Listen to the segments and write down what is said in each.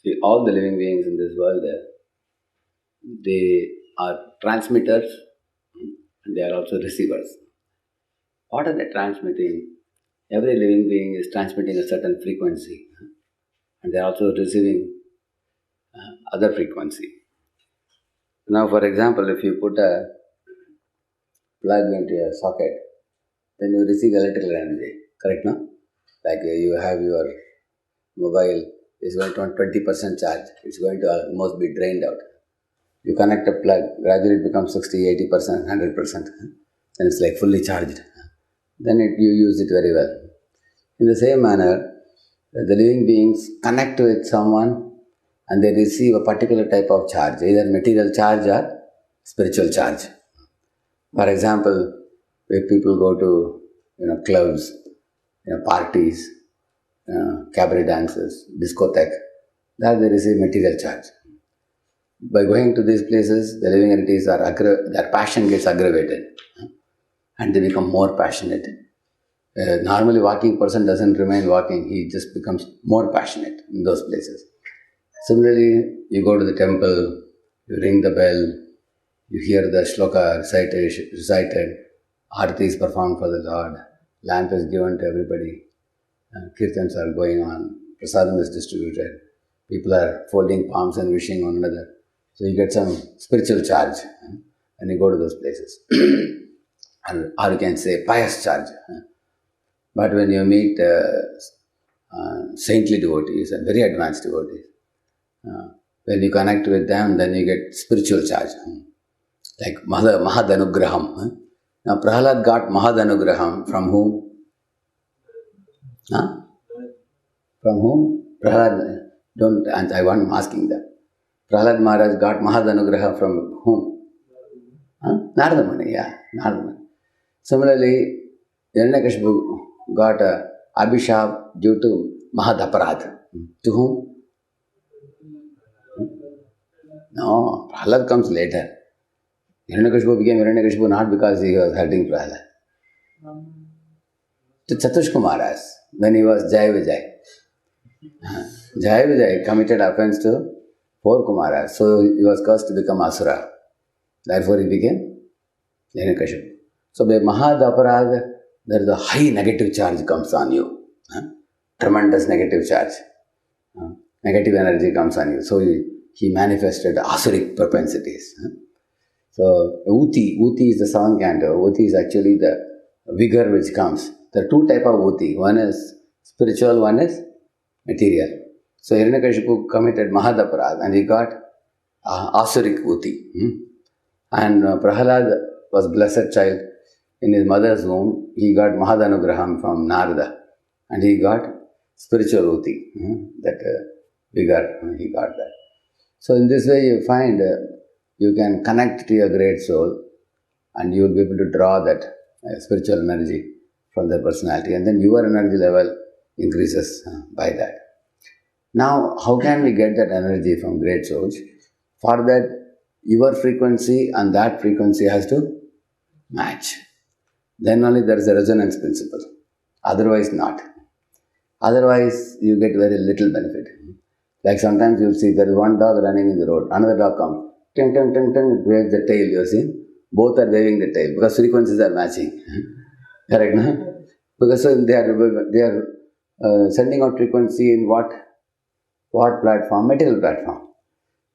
See, all the living beings in this world, they are transmitters and they are also receivers. What are they transmitting? Every living being is transmitting a certain frequency and they are also receiving other frequency. Now, for example, if you put a plug into a socket, then you receive electrical energy, correct, no? Like you have your mobile is going to on 20% charge, it's going to almost be drained out. You connect a plug, gradually it becomes 60, 80%, 100%, then it's like fully charged. Then you use it very well. In the same manner, the living beings connect with someone and they receive a particular type of charge, either material charge or spiritual charge. For example, if people go to clubs, parties, cabaret dances, discotheque, that they receive material charge. By going to these places, the living entities their passion gets aggravated and they become more passionate. Normally walking person doesn't remain walking, he just becomes more passionate in those places. Similarly, you go to the temple, you ring the bell, you hear the shloka recited, arati is performed for the Lord, lamp is given to everybody, kirtans are going on, prasadam is distributed, people are folding palms and wishing one another. So you get some spiritual charge and you go to those places. Or you can say pious charge. But when you meet saintly devotees and very advanced devotees, when you connect with them, then you get spiritual charge. Like Mahadanugraham. Now Prahalad got Mahadanugraham from whom? Huh? From whom? Prahalad, don't answer, I'm asking them. Prahalad Maharaj got Mahadanugraha from whom? Huh? Narada Muni, yeah, Narada Muni. Similarly, Hiranyakashipu got Abhishap due to Mahadaparad. To whom? No, Prahalad comes later. Hiranyakashipu became Hiranyakashipu not because he was hurting Prahalad. To Chatushka Maharaj, when he was Jai Vijay. Jai Vijay committed offense to 4 Kumaras, so he was cursed to become Asura. Therefore he became Hiranyakashipu. So by Mahadaparad, there is a high negative charge comes on you. Tremendous negative charge. Negative energy comes on you. So he manifested Asuric propensities. So Uti is the 7th canto. Uti is actually the vigor which comes. There are 2 types of Uti. One is spiritual, one is material. So Hiranyakashipu committed Mahadaparad and he got Asuric Uti. And Prahalad was blessed child. In his mother's womb, he got Mahadanugraham from Narada and he got spiritual Uti, that vigor, he got that. So in this way you find you can connect to your great soul and you will be able to draw that spiritual energy from their personality and then your energy level increases by that. Now, how can we get that energy from great souls? For that, your frequency and that frequency has to match. Then only there is a resonance principle. Otherwise not. Otherwise, you get very little benefit. Like sometimes you'll see there is one dog running in the road, another dog comes, ting, ting, ting, ting, it waves the tail, you see. Both are waving the tail because frequencies are matching. Correct, no? Because they are sending out frequency in what platform? Material platform.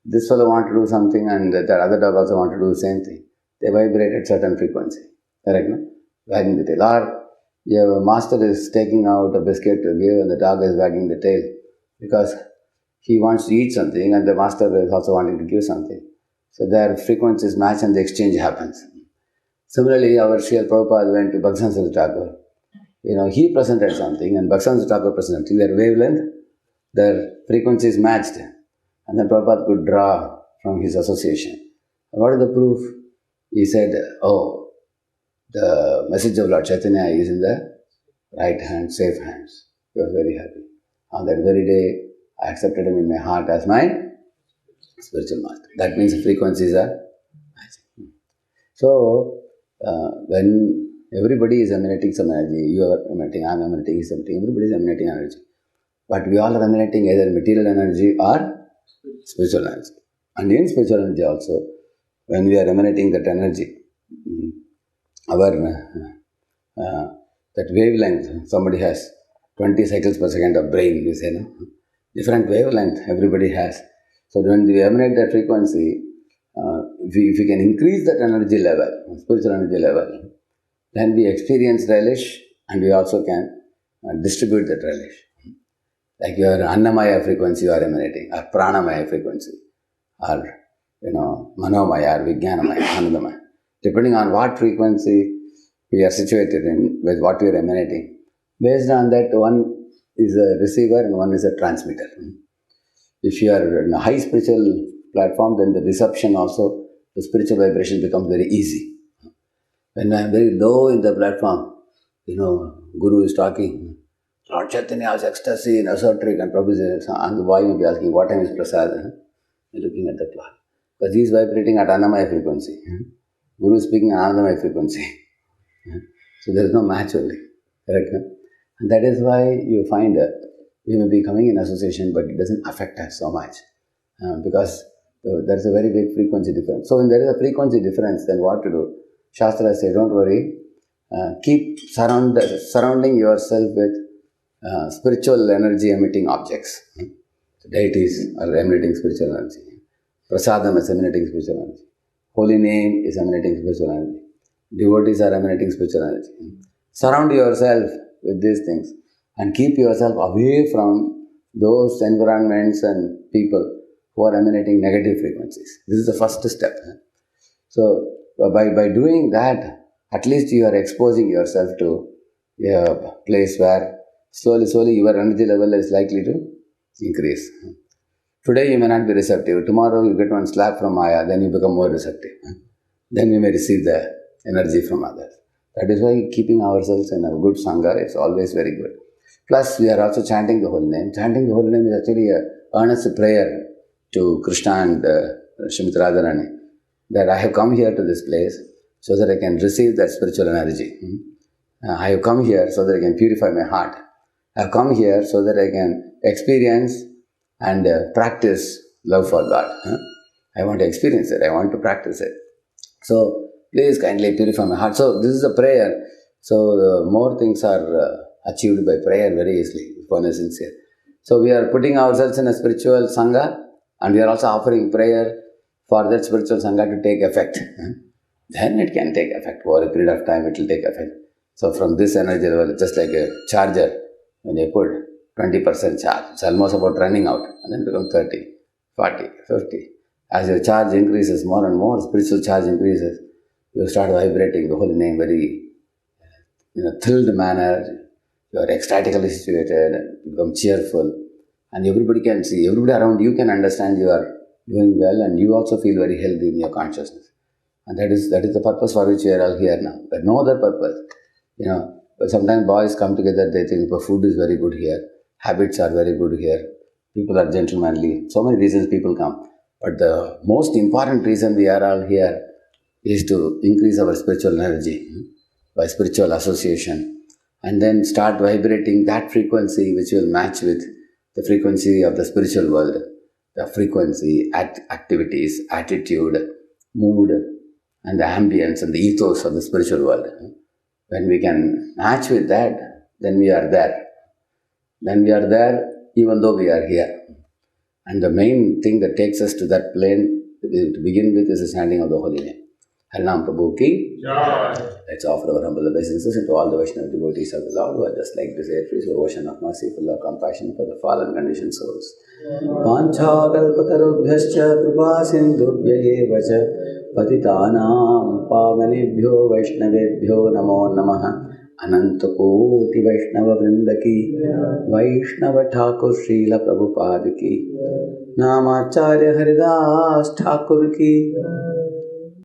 This fellow wants to do something and the other dog also wants to do the same thing. They vibrate at certain frequency. Correct, no? Wagging the tail. Or your master is taking out a biscuit to give and the dog is wagging the tail because he wants to eat something and the master is also wanting to give something. So their frequencies match and the exchange happens. Similarly, our Srila Prabhupada went to Bhakti Thakur. He presented something and Bhakti Thakur presented something. Their wavelength, their frequencies matched. And then Prabhupada could draw from his association. What is the proof? He said, the message of Lord Chaitanya is in the right hand, safe hands. He was very happy. On that very day, I accepted him in my heart as my spiritual master. That means the frequencies are matching. So, when everybody is emanating some energy, you are emanating, I am emanating, he is emanating, everybody is emanating energy. But we all are emanating either material energy or spiritual energy. And in spiritual energy also, when we are emanating that energy, our that wavelength, somebody has 20 cycles per second of brain, you say, no? Different wavelength everybody has. So when we emanate that frequency, if we can increase that energy level, spiritual energy level, then we experience relish and we also can distribute that relish. Like your Annamaya frequency you are emanating, or Pranamaya frequency, or Manomaya or Vijnanamaya, Anandamaya. Depending on what frequency we are situated in, with what we are emanating, based on that, one is a receiver and one is a transmitter. If you are in a high spiritual platform, then the reception also, the spiritual vibration becomes very easy. When I am very low in the platform, Guru is talking, Lord Chaitanya's ecstasy in esoteric and Prabhu's, and the boy will be asking, what time is Prasad? You're looking at the clock. Because he is vibrating at Annamaya frequency. Guru is speaking at Anandamaya frequency. So there is no match only. Correct? And that is why you find we may be coming in association, but it doesn't affect us so much. Because there is a very big frequency difference. So when there is a frequency difference, then what to do? Shastra says, don't worry. Keep surrounding yourself with spiritual energy emitting objects. Deities are emanating spiritual energy. Prasadam is emanating spiritual energy. Holy name is emanating spiritual energy. Devotees are emanating spiritual energy. Surround yourself with these things and keep yourself away from those environments and people who are emanating negative frequencies. This is the first step. So by doing that, at least you are exposing yourself to a place where slowly your energy level is likely to increase. Today you may not be receptive. Tomorrow you get one slap from Maya, then you become more receptive. Then you may receive the energy from others. That is why keeping ourselves in a good Sangha is always very good. Plus we are also chanting the holy name. Chanting the holy name is actually an earnest prayer to Krishna and Srimati Radharani, that I have come here to this place so that I can receive that spiritual energy. I have come here so that I can purify my heart. I have come here so that I can experience and practice love for God. I want to experience it. I want to practice it. So please kindly purify my heart. So this is a prayer. So more things are achieved by prayer very easily if one is sincere. So we are putting ourselves in a spiritual Sangha and we are also offering prayer for that spiritual Sangha to take effect. Then it can take effect. Over a period of time it will take effect. So from this energy level, just like a charger, when you put 20% charge, it's almost about running out, and then become 30, 40, 50. As your charge increases more and more, spiritual charge increases, you start vibrating the holy name very thrilled manner. You are ecstatically situated, you become cheerful, and everybody can see, everybody around you can understand you are doing well, and you also feel very healthy in your consciousness. And that is the purpose for which we are all here now. But no other purpose. But sometimes boys come together, they think the food is very good here, habits are very good here, people are gentlemanly. So many reasons people come. But the most important reason we are all here is to increase our spiritual energy by spiritual association, and then start vibrating that frequency which will match with the frequency of the spiritual world, the frequency, activities, attitude, mood, and the ambience and the ethos of the spiritual world. When we can match with that, then we are there. Then we are there even though we are here. And the main thing that takes us to that plane to begin with is the chanting of the holy name. Harinam Prabhu ki Jai. Let's offer our humble obeisances to all the Vaishnava devotees of the Lord who are just like this air-free ocean of mercy, full of compassion for the fallen conditioned souls. Vancha kalpatarubhyascha kripa sindhubhya eva cha patitanam pavanebhyo vaishnavebhyo namo namaha. Anantakoti Vaishnava Vrindaki, Vaishnava Thakur Srila Prabhupada ki, Namacharya Haridas Thakur ki,